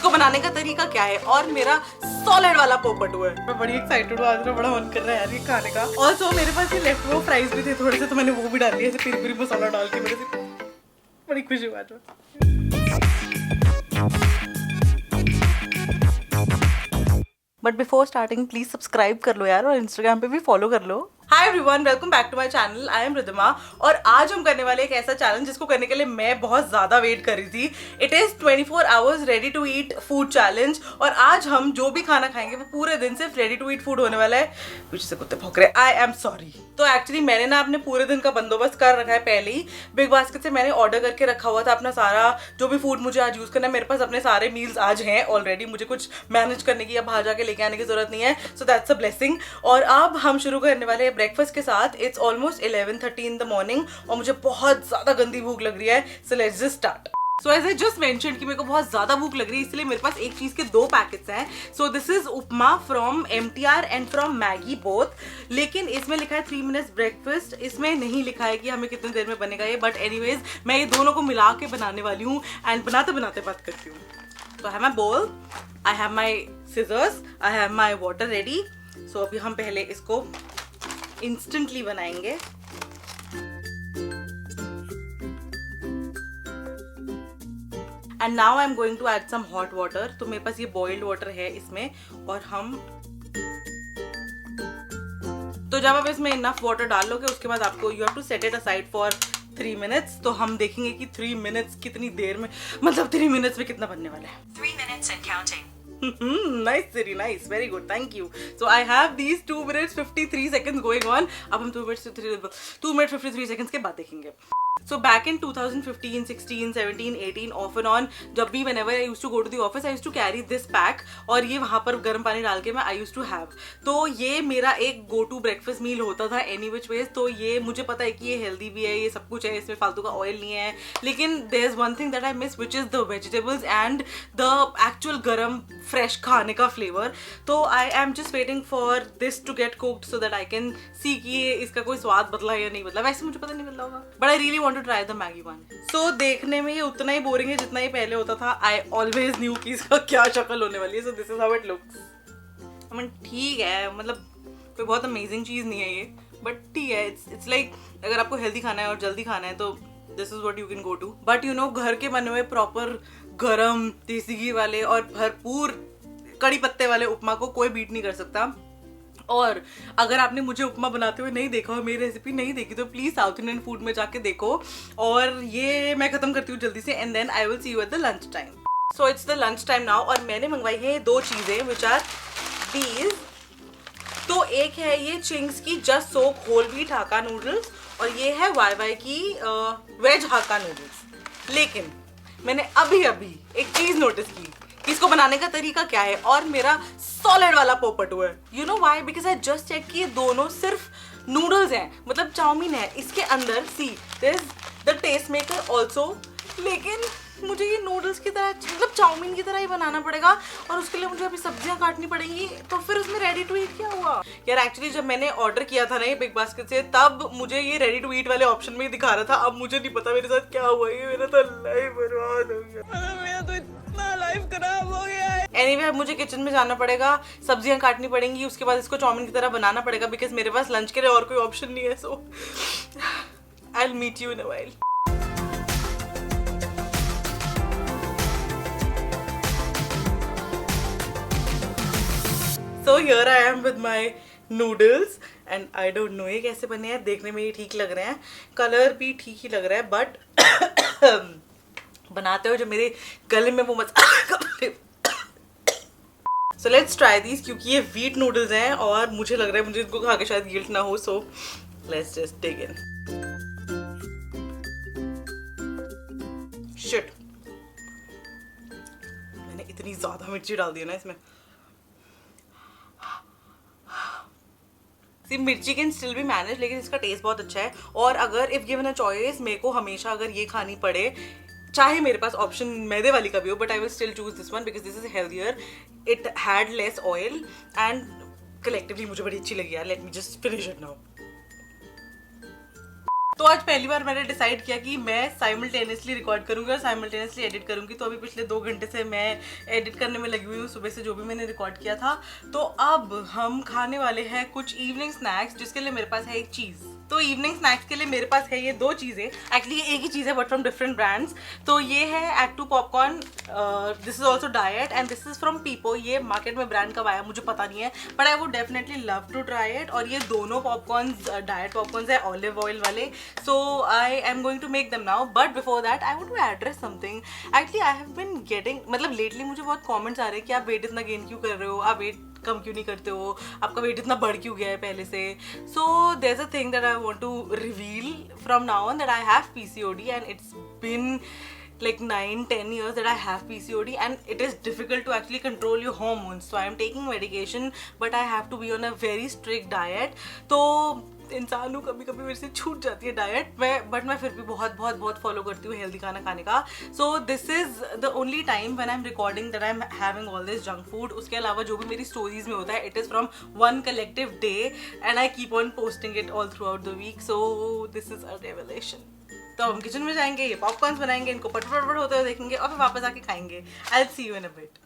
इसको बनाने का तरीका क्या है और मेरा सॉलिड वाला पोपट हुआ है। मैं बड़ी एक्साइटेड हूँ, आज बड़ा मन कर रहा है यार ये खाने का। ऑल्सो मेरे पास ये लेफ्ट ओवर फ्राइज भी थे थोड़े से, तो मैंने वो भी डाल दिया ऐसे पेरी पेरी मसाला डाल के। मेरे से बड़ी खुशी हुआ आज। But before starting please subscribe कर लो यार, और इंस्टाग्राम पे भी फॉलो कर लो। Hi everyone, welcome back to my channel. I am Riddhima और आज हम करने वाले एक ऐसा चैलेंज जिसको करने के लिए मैं बहुत ज्यादा वेट कर रही थी। It is 24 hours ready to eat food challenge. और आज हम जो भी खाना खाएंगे वो पूरे दिन सिर्फ रेडी टू ईट फूड होने वाला है। पीछे से कुत्ते भौंक रहे, आई एम सॉरी। तो एक्चुअली मैंने ना अपने पूरे दिन का बंदोबस्त कर रखा है पहले ही। बिग बास्केट से मैंने ऑर्डर करके रखा हुआ था अपना सारा जो भी फूड मुझे आज यूज करना है। मेरे पास अपने सारे मील्स आज हैं ऑलरेडी, मुझे कुछ मैनेज करने की या बाहर जाके लेके आने की जरूरत नहीं है। So that's a blessing. और अब हम शुरू करने वाले हैं ब्रेकफास्ट के साथ। It's almost 11:30 in the morning और मुझे बहुत ज्यादा गंदी भूख लग रही है। So let's just start. So as I just mentioned कि मेरे को बहुत ज्यादा भूख लग रही है, इसलिए मेरे पास एक चीज के 2 पैकेट्स हैं। सो this is upma from MTR and from Maggi both. लेकिन इसमें लिखा है 3 मिनट्स ब्रेकफास्ट, इसमें नहीं लिखा है कि हमें कितनी देर में बनेगा ये। बट एनीवेज मैं ये दोनों को मिला के बनाने वाली हूँ एंड बनाते बनाते बात करती हूँ। तो आई have my bowl, I have my scissors, I have my water ready. So अभी हम पहले इसको इंस्टेंटली बनाएंगे। And now I am going to add some hot water. तो मेरे पास ये बॉइल्ड वाटर है इसमें, और हम तो जब आप इसमें इनफ वाटर डाल लोगे उसके बाद आपको you have to set it aside for 3 minutes. तो हम देखेंगे कि 3 मिनट्स कितनी देर में, मतलब 3 मिनट्स में कितना बनने वाला है। 3 minutes and counting. Nice, Siri, nice, very good, thank you. So I have these 2 minutes 53 seconds going on. अब हम 2 minutes 53 seconds के बाद देखेंगे। So back in 2015, 16, 17, 18, off and on, जब भी whenever I used to go to the office, I used to carry this pack और ये वहाँ पर गर्म पानी डाल के मैं I used to have। तो ये मेरा एक go to breakfast meal होता था any which ways। तो ये मुझे पता है कि ये healthy भी है, ये सब कुछ है, इसमें फालतू का oil नहीं है। लेकिन there is one thing that I miss which is the vegetables and the actual गर्म fresh खाने का flavor। तो I am just waiting for this to get cooked so that I can see कि इसका कोई स्वाद बदला या नहीं बदला। वैसे मुझे पता नहीं बदला होगा, but I really want to try the Maggi one। So देखने में ये उतना ही बोरिंग है जितना ही पहले होता था। I always knew कि इसका क्या शक्ल होने वाली है। So this is how it looks। I mean ठीक है, मतलब कोई बहुत अमेजिंग चीज़ नहीं है ये, बट ठीक है। It's like अगर आपको हेल्दी खाना है और जल्दी खाना है तो this is what you can go to. But you know घर के बने हुए प्रॉपर गरम देसी घी वाले और भरपूर कड़ी पत्ते वाले उपमा को कोई बीट नहीं कर सकता। और अगर आपने मुझे उपमा बनाते हुए नहीं देखा और मेरी रेसिपी नहीं देखी तो प्लीज साउथ इंडियन फूड में जाके देखो। और ये मैं खत्म करती हूँ जल्दी से and then I will see you at the lunch time. So it's the lunch time now और मैंने मंगवाई है 2 चीजें विच आर दीज। तो एक है ये चिंग्स की जस्ट सोप होल व्हीट हाक्का नूडल्स और ये है YY की वेज हाक्का नूडल्स। लेकिन मैंने अभी एक चीज नोटिस की कि इसको बनाने का तरीका क्या है और मेरा सॉलिड वाला पोपट हुआ है। You know why? Because I just check कि ये दोनों सिर्फ नूडल्स हैं, मतलब चाउमीन है। इसके अंदर see there is the taste maker also, लेकिन मुझे ये नूडल्स की तरह मतलब चाउमीन की तरह ही बनाना पड़ेगा और उसके लिए मुझे अभी सब्जियां काटनी पड़ेंगी। तो फिर उसमें रेडी टू ईट क्या हुआ यार? एक्चुअली जब मैंने ऑर्डर किया था ना ये बिग बास्केट से तब मुझे ये रेडी टू ईट वाले ऑप्शन में ही दिखा रहा था। अब मुझे नहीं पता मेरे साथ क्या हुआ, ये मेरा तो लाइफ बर्बाद हो गया, मेरा तो इतना लाइफ खराब हो गया है। एनीवे अब मुझे किचन में जाना पड़ेगा, सब्जियां काटनी पड़ेंगी, उसके बाद इसको चाउमीन की तरह बनाना पड़ेगा बिकॉज मेरे पास लंच के लिए और कोई ऑप्शन नहीं है। So I will meet you in a while. So here I am with my noodles and I don't know ये कैसे बने हैं। देखने में ये ठीक लग रहे हैं, कलर भी ठीक ही लग रहा है, बट बनाते हुए जो मेरे गले में वो So let's try these क्योंकि ये wheat noodles हैं और मुझे लग रहा है मुझे इनको खा के शायद गिल्ट ना हो। So let's just dig in। Shit, मैंने इतनी ज्यादा मिर्ची डाल दी है ना इसमें। मिर्ची कैन स्टिल बी मैनेज, लेकिन इसका टेस्ट बहुत अच्छा है। और अगर इफ गिवन अ चॉइस मेरे को हमेशा अगर ये खानी पड़े, चाहे मेरे पास ऑप्शन मैदे वाली का भी हो, but I will still choose this one because this is healthier, it had less oil and collectively मुझे बड़ी अच्छी लगी यार। Let me just finish it now. तो आज पहली बार मैंने डिसाइड किया कि मैं साइमल्टेनियसली रिकॉर्ड करूंगी और साइमल्टेनियसली एडिट करूंगी। तो अभी पिछले 2 घंटे से मैं एडिट करने में लगी हुई हूँ, सुबह से जो भी मैंने रिकॉर्ड किया था। तो अब हम खाने वाले हैं कुछ इवनिंग स्नैक्स, जिसके लिए मेरे पास है एक चीज़। तो इवनिंग स्नैक्स के लिए मेरे पास है ये 2 चीज़ें, एक्चुअली एक ही चीज़ है बट फ्रॉम डिफरेंट ब्रांड्स। तो ये है act 2 popcorn, this is also diet and this is from Pipo. ये मार्केट में ब्रांड कब आया मुझे पता नहीं है, but I would definitely love to try it. और ये दोनों पॉपकॉर्न्स डाइट पॉपकॉर्न्स है, ऑलिव ऑयल वाले। So I am going to make them now, but before that I would to address something. Actually I have been getting, मतलब lately मुझे बहुत comments आ रहे हैं कि आप वेट इतना गेन क्यों कर रहे हो, आप वेट कम क्यों नहीं करते हो, आपका वेट इतना बढ़ क्यों गया है पहले से। So there is a thing that I want to reveal from now on, that I have PCOD and it's been like 9-10 years that I have PCOD and it is difficult to actually control your hormones. So I am taking medication but I have to be on a very strict diet. तो इंसान को कभी कभी मेरे से छूट जाती है डाइट, बट मैं फिर भी बहुत फॉलो करती हूँ हेल्दी खाना खाने का। So this is the only time when I am recording that I am having all this junk food. उसके अलावा जो भी मेरी स्टोरीज में होता है it is from one collective day and I keep on posting it all throughout the week. So this is a revelation. तो हम किचन में जाएंगे, ये पॉपकॉर्न्स बनाएंगे, इनको पटपट होते हुए देखेंगे और फिर वापस आके खाएंगे। आई will see you in a bit.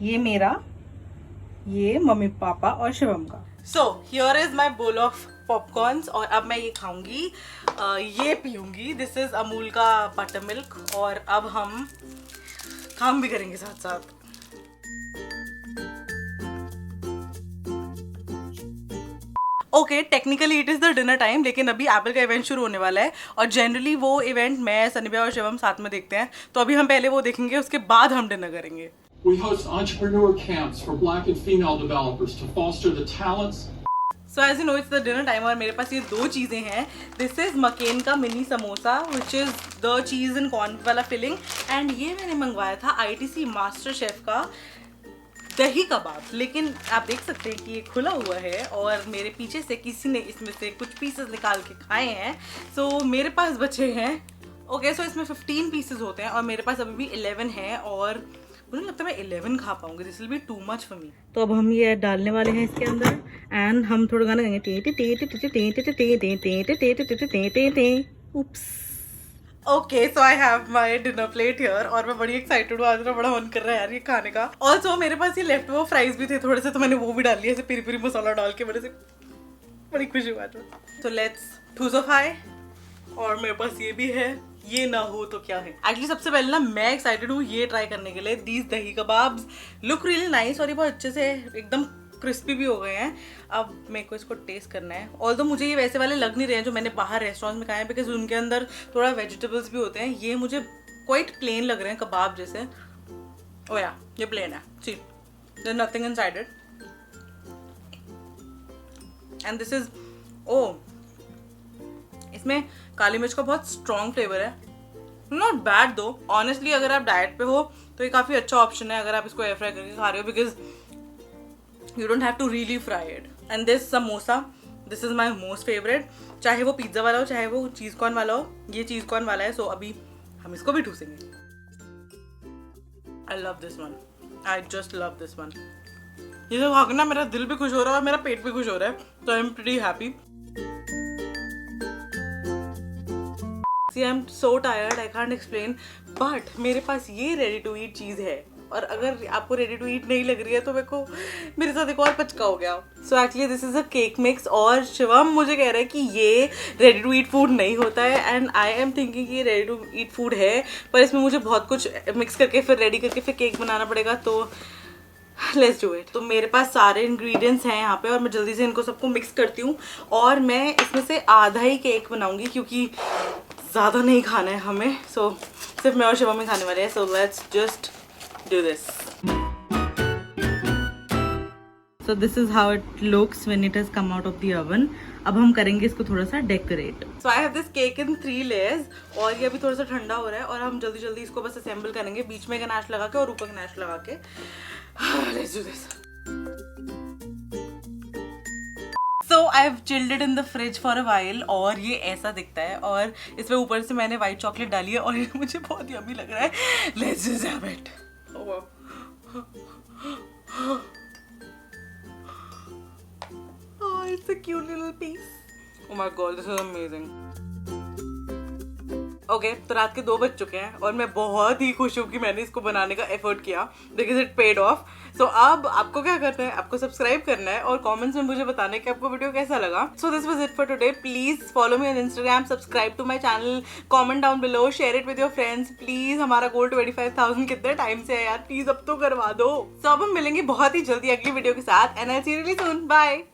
ये मेरा, ये मम्मी पापा और शिवम का। So here is my bowl of popcorns और अब मैं ये खाऊंगी, ये पीऊंगी। दिस इज अमूल का बटर मिल्क और अब हम काम भी करेंगे साथ साथ। Okay, technically it is the dinner time, लेकिन अभी एप्पल का इवेंट शुरू होने वाला है और जनरली वो इवेंट मैं, सनिभा और शिवम साथ में देखते हैं। तो अभी हम पहले वो देखेंगे, उसके बाद हम डिनर करेंगे। We host entrepreneur camps for Black and female developers to foster the talents. So as you know, it's the dinner time और मेरे पास ये 2 चीज़ें हैं। This is मकेन का mini samosa which is the cheese and corn वाला filling, and ये मैंने मंगवाया था ITC मास्टर शेफ का दही कबाब। लेकिन आप देख सकते हैं कि ये खुला हुआ है और मेरे पीछे से किसी ने इसमें से कुछ पीसेस निकाल के खाए हैं। सो मेरे पास बचे हैं, ओके, सो इसमें 15 पीसेस होते हैं और मेरे पास अभी भी 11 हैं और मुझे लगता है मैं 11 खा पाऊंगी। This will be too much for me. तो अब हम ये डालने वाले हैं इसके अंदर एंड हम थोड़ा गाना गाएंगे। Oops. Okay, so I have my dinner plate here और मैं बड़ी एक्साइटेड हूँ। आज मेरा बड़ा मन कर रहा है यार ये खाने का। ऑल्सो मेरे पास ये लेफ्ट ओवर फ्राइज भी थे थोड़े से, तो मैंने वो भी डाल लिया, ऐसे पेरी मसाला डाल के। मेरे से बड़ी खुशी हुआ। तो लेट्स ठूसोफाई। और मेरे पास ये भी है, ये ना हो तो क्या है। एक्चुअली सबसे पहले ना मैं एक्साइटेड हूँ ये ट्राई करने के लिए। दीज दही कबाब्स लुक रियली नाइस और ये बहुत अच्छे से एकदम क्रिस्पी भी हो गए हैं। अब मेरे को इसको टेस्ट करना है। ऑल्दो मुझे ये वैसे वाले लग नहीं रहे हैं जो मैंने बाहर रेस्टोरेंट में खाए हैं, बिकॉज उनके अंदर थोड़ा वेजिटेबल्स भी होते हैं। ये मुझे क्वाइट प्लेन लग रहे हैं, कबाब जैसे। ओ या, ये प्लेन है, see, there nothing inside it. And this is, oh, इसमें काली मिर्च का बहुत स्ट्रॉन्ग फ्लेवर है। नॉट बैड दो, ऑनेस्टली अगर आप डाइट पे हो तो ये काफ़ी अच्छा ऑप्शन है अगर आप इसको एयर फ्राई करके खा रहे हो, because you don't have to really fry it. And this samosa, this is my most favourite, चाहे वो पिज्ज़ा वाला हो चाहे वो चीज़ कॉर्न वाला हो। ये चीज़ कॉर्न वाला है, सो अभी हम इसको भी ठूसेंगे। I love this one, I just love this one. ये सब खा के ना मेरा दिल भी खुश हो रहा है और मेरा पेट भी खुश हो रहा है, तो I am pretty happy. See, I'm so tired, I can't explain, but मेरे पास ये रेडी टू ईट चीज़ है और अगर आपको रेडी टू ईट नहीं लग रही है तो मेरे साथ एक और पचका हो गया। So actually this is a cake mix और शिवम मुझे कह रहा है कि ये रेडी टू ईट फूड नहीं होता है, एंड आई एम थिंकिंग कि ये रेडी टू ईट फूड है, पर इसमें मुझे बहुत कुछ मिक्स करके फिर रेडी करके फिर केक बनाना पड़ेगा। तो लेट्स डू इट। तो मेरे पास सारे इंग्रेडिएंट्स हैं यहाँ पे और मैं जल्दी से इनको सबको मिक्स करती हूँ और मैं इसमें से आधा ही केक बनाऊंगी क्योंकि ज़्यादा नहीं खाना है हमें। सो सिर्फ मैं और शिवम ही खाने वाले हैं। सो let's just do this. So this is how it looks when it has come out of the oven. अब हम करेंगे इसको थोड़ा सा decorate. So I have this cake in 3 layers और ये अभी थोड़ा सा ठंडा हो रहा है और हम जल्दी जल्दी इसको बस असेंबल करेंगे, बीच में गनाश लगा के और ऊपर गनाश लगा के। Let's do this. So I've chilled it in the fridge for a while और ये ऐसा दिखता है और इसमें ऊपर से मैंने व्हाइट चॉकलेट डाली है और ये मुझे बहुत यम्मी लग रहा है। Let's just have it. Oh wow. Oh, it's a cute little piece. Oh my god, this is amazing. Okay तो रात के 2 बज चुके हैं और मैं बहुत ही खुश हूँ कि मैंने इसको बनाने का एफर्ट किया बिकॉज इट पेड ऑफ. सो अब आपको क्या करना है, आपको सब्सक्राइब करना है और कमेंट्स में मुझे बताना है कि आपको वीडियो कैसा लगा. So this was it for today. Please follow me on Instagram, subscribe to my channel, comment down below, share it with your friends. Please हमारा गोल 25,000 कितने टाइम से है यार, प्लीज अब तो करवा दो. सो अब हम मिलेंगे बहुत ही जल्दी अगली वीडियो के साथ and I see you really soon. Bye.